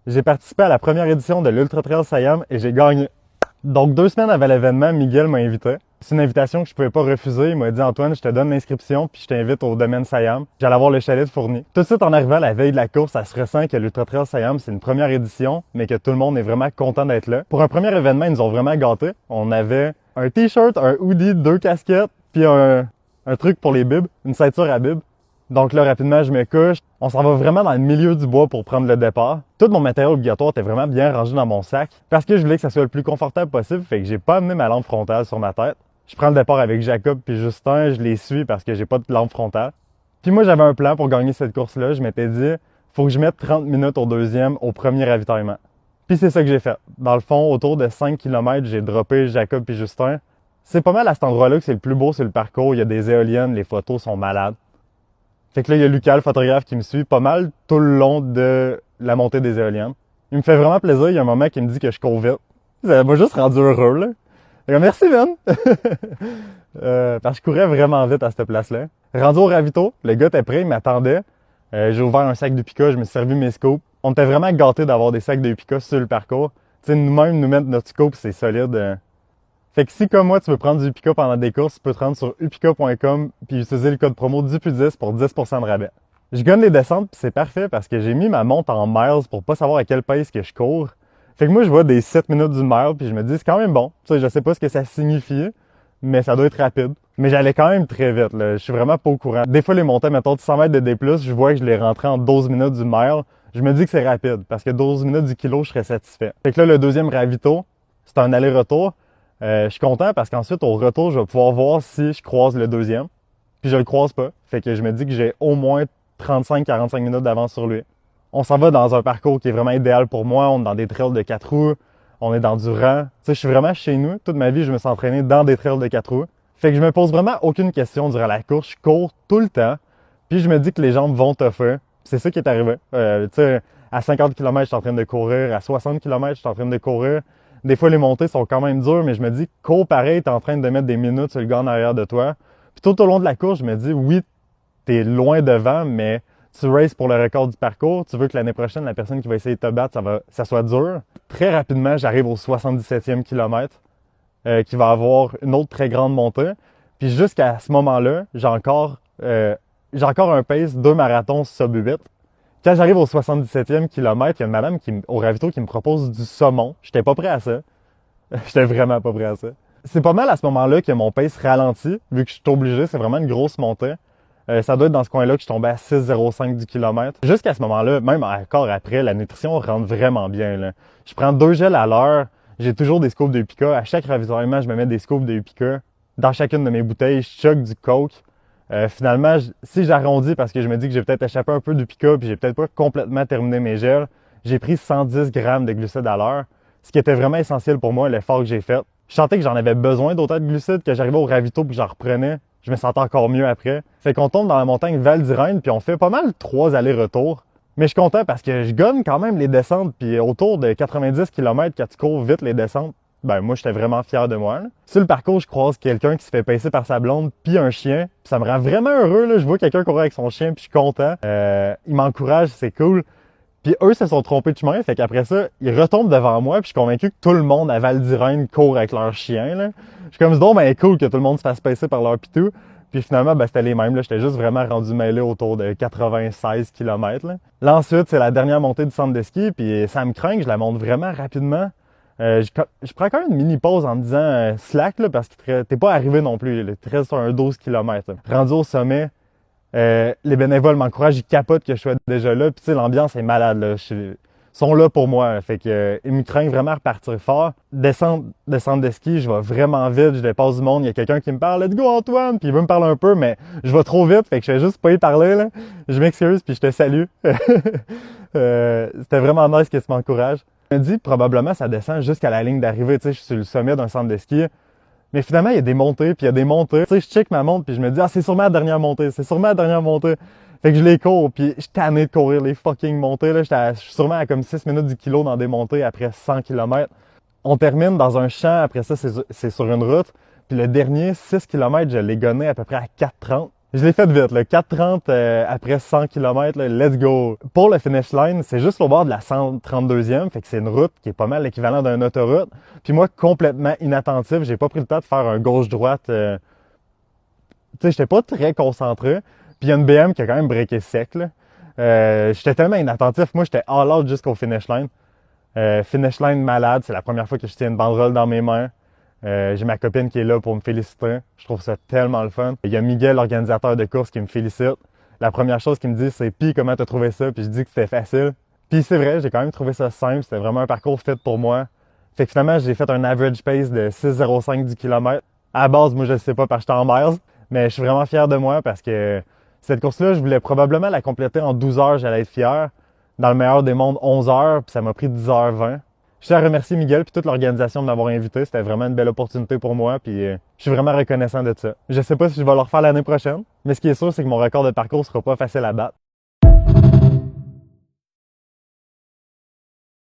J'ai participé à la première édition de l'Ultra Trail Siam et j'ai gagné. Donc 2 semaines avant l'événement, Miguel m'a invité. C'est une invitation que je pouvais pas refuser. Il m'a dit Antoine, je te donne l'inscription puis je t'invite au domaine Siam. J'allais avoir le chalet de Fourni. Tout de suite en arrivant la veille de la course, ça se ressent que l'Ultra Trail Siam c'est une première édition, mais que tout le monde est vraiment content d'être là. Pour un premier événement, ils nous ont vraiment gâtés. On avait un t-shirt, un hoodie, 2 casquettes, puis un truc pour les bibs, une ceinture à bibs. Donc là, rapidement, je me couche. On s'en va vraiment dans le milieu du bois pour prendre le départ. Tout mon matériel obligatoire était vraiment bien rangé dans mon sac parce que je voulais que ça soit le plus confortable possible, fait que j'ai pas amené ma lampe frontale sur ma tête. Je prends le départ avec Jacob puis Justin, je les suis parce que j'ai pas de lampe frontale. Puis moi, j'avais un plan pour gagner cette course-là. Je m'étais dit, faut que je mette 30 minutes au deuxième, au premier ravitaillement. Puis c'est ça que j'ai fait. Dans le fond, autour de 5 km, j'ai droppé Jacob puis Justin. C'est pas mal à cet endroit-là que c'est le plus beau sur le parcours. Il y a des éoliennes, les photos sont malades. Fait que là, il y a Lucas, le photographe, qui me suit pas mal tout le long de la montée des éoliennes. Il me fait vraiment plaisir. Il y a un moment qui me dit que je cours vite. Ça m'a juste rendu heureux, là. Fait que merci, Ben! Parce que je courais vraiment vite à cette place-là. Rendu au ravito, le gars était prêt, il m'attendait. J'ai ouvert un sac de Upica, je me suis servi mes scoops. On était vraiment gâtés d'avoir des sacs de Upica sur le parcours. Tu sais, nous-mêmes, nous mettre notre scoop, c'est solide. Fait que si, comme moi, tu veux prendre du Upica pendant des courses, tu peux te rendre sur upica.com puis utiliser le code promo DUPU10 pour 10% de rabais. Je gagne les descentes puis c'est parfait parce que j'ai mis ma montre en miles pour pas savoir à quelle pace que je cours. Fait que moi, je vois des 7 minutes du mile puis je me dis, c'est quand même bon. Tu sais, je sais pas ce que ça signifie, mais ça doit être rapide. Mais j'allais quand même très vite, là. Je suis vraiment pas au courant. Des fois, les montées, mettons, de 100 mètres de D+, je vois que je les rentrais en 12 minutes du mile. Je me dis que c'est rapide parce que 12 minutes du kilo, je serais satisfait. Fait que là, le deuxième ravito, c'est un aller-retour. Je suis content parce qu'ensuite, au retour, je vais pouvoir voir si je croise le deuxième. Puis je le croise pas. Fait que je me dis que j'ai au moins 35-45 minutes d'avance sur lui. On s'en va dans un parcours qui est vraiment idéal pour moi. On est dans des trails de 4 roues. On est dans du rang. Tu sais, je suis vraiment chez nous. Toute ma vie, je me suis entraîné dans des trails de 4 roues. Fait que je me pose vraiment aucune question durant la course. Je cours tout le temps. Puis je me dis que les jambes vont toffer. C'est ça qui est arrivé. Tu sais, à 50 km, je suis en train de courir. À 60 km, je suis en train de courir. Des fois, les montées sont quand même dures, mais je me dis, cours pareil, t'es en train de mettre des minutes sur le gars en arrière de toi. Puis tout au long de la course, je me dis, oui, t'es loin devant, mais tu races pour le record du parcours. Tu veux que l'année prochaine, la personne qui va essayer de te battre, ça soit dur. Très rapidement, j'arrive au 77e kilomètre, qui va avoir une autre très grande montée. Puis jusqu'à ce moment-là, j'ai encore un pace 2 marathons sub 8. Quand j'arrive au 77e kilomètre, il y a une madame au ravito qui me propose du saumon. J'étais pas prêt à ça. J'étais vraiment pas prêt à ça. C'est pas mal à ce moment-là que mon pace ralentit, vu que je suis obligé, c'est vraiment une grosse montée. Ça doit être dans ce coin-là que je tombais à 6,05 du kilomètre. Jusqu'à ce moment-là, même encore après, la nutrition rentre vraiment bien, là. Je prends 2 gels à l'heure. J'ai toujours des scoops de Upica. À chaque ravitaillement, je me mets des scoops de Upica. Dans chacune de mes bouteilles, je choque du Coke. Finalement, si j'arrondis parce que je me dis que j'ai peut-être échappé un peu du Upica puis j'ai peut-être pas complètement terminé mes gels, j'ai pris 110 grammes de glucides à l'heure, ce qui était vraiment essentiel pour moi, l'effort que j'ai fait. Je sentais que j'en avais besoin d'autant de glucides que j'arrivais au ravito puis que j'en reprenais. Je me sentais encore mieux après. Fait qu'on tombe dans la montagne Val d'Irène puis on fait pas mal 3 allers-retours. Mais je suis content parce que je gagne quand même les descentes puis autour de 90 km quand tu cours vite les descentes. Ben moi, j'étais vraiment fier de moi, là. Sur le parcours, je croise quelqu'un qui se fait pincer par sa blonde puis un chien. Puis ça me rend vraiment heureux, là. Je vois quelqu'un courir avec son chien puis je suis content. Il m'encourage, c'est cool. Puis eux se sont trompés de chemin, fait qu'après ça, ils retombent devant moi puis je suis convaincu que tout le monde à Val d'Irène court avec leur chien, là. Je suis comme, c'est donc ben cool que tout le monde se fasse pincer par leur pitou. Puis finalement, ben c'était les mêmes, là. J'étais juste vraiment rendu mêlé autour de 96 km, là. Là, ensuite, c'est la dernière montée du centre de ski puis ça me craint que je la monte vraiment rapidement. Je prends quand même une mini pause en me disant slack là, parce que t'es pas arrivé non plus. Il te reste sur un 12 km. Rendu au sommet, les bénévoles m'encouragent, ils capotent que je sois déjà là. Puis tu sais, l'ambiance est malade. Là. Ils sont là pour moi. Fait que ils me craignent vraiment à repartir fort. Descendre de ski, je vais vraiment vite, je dépasse du monde. Il y a quelqu'un qui me parle, let's go Antoine, puis il veut me parler un peu, mais je vais trop vite, fait que je vais juste pas y parler. Là. Je m'excuse, puis je te salue. C'était vraiment nice que tu m'encourages. Je me dis, probablement, ça descend jusqu'à la ligne d'arrivée. Tu sais, je suis sur le sommet d'un centre de ski. Mais finalement, il y a des montées, puis il y a des montées. Tu sais, je check ma montre, puis je me dis, ah, c'est sûrement la dernière montée. C'est sûrement la dernière montée. Fait que je les cours, puis je suis tanné de courir les fucking montées. Là. Je suis sûrement à comme 6 minutes du kilo dans des montées après 100 km. On termine dans un champ, après ça, c'est sur une route. Puis le dernier 6 km, je l'ai gonné à peu près à 4,30. Je l'ai fait vite, le 4,30 après 100 km, là, let's go! Pour le finish line, c'est juste au bord de la 132e, fait que c'est une route qui est pas mal l'équivalent d'une autoroute. Puis moi, complètement inattentif, j'ai pas pris le temps de faire un gauche-droite. Tu sais, j'étais pas très concentré. Puis il y a une BM qui a quand même breaké sec, là. J'étais tellement inattentif, moi j'étais all out jusqu'au finish line. Finish line malade, c'est la première fois que je tiens une banderole dans mes mains. J'ai ma copine qui est là pour me féliciter. Je trouve ça tellement le fun. Il y a Miguel, l'organisateur de course, qui me félicite. La première chose qu'il me dit, c'est « Pis, comment t'as trouvé ça? » Puis je dis que c'était facile. Puis c'est vrai, j'ai quand même trouvé ça simple. C'était vraiment un parcours fait pour moi. Fait que finalement, j'ai fait un average pace de 6,05 du kilomètre. À la base, moi, je sais pas parce que j'étais en miles, mais je suis vraiment fier de moi parce que cette course-là, je voulais probablement la compléter en 12 heures, j'allais être fier. Dans le meilleur des mondes, 11 heures, puis ça m'a pris 10h20. Je tiens à remercier Miguel et toute l'organisation de m'avoir invité. C'était vraiment une belle opportunité pour moi, puis je suis vraiment reconnaissant de ça. Je sais pas si je vais le refaire l'année prochaine, mais ce qui est sûr, c'est que mon record de parcours sera pas facile à battre.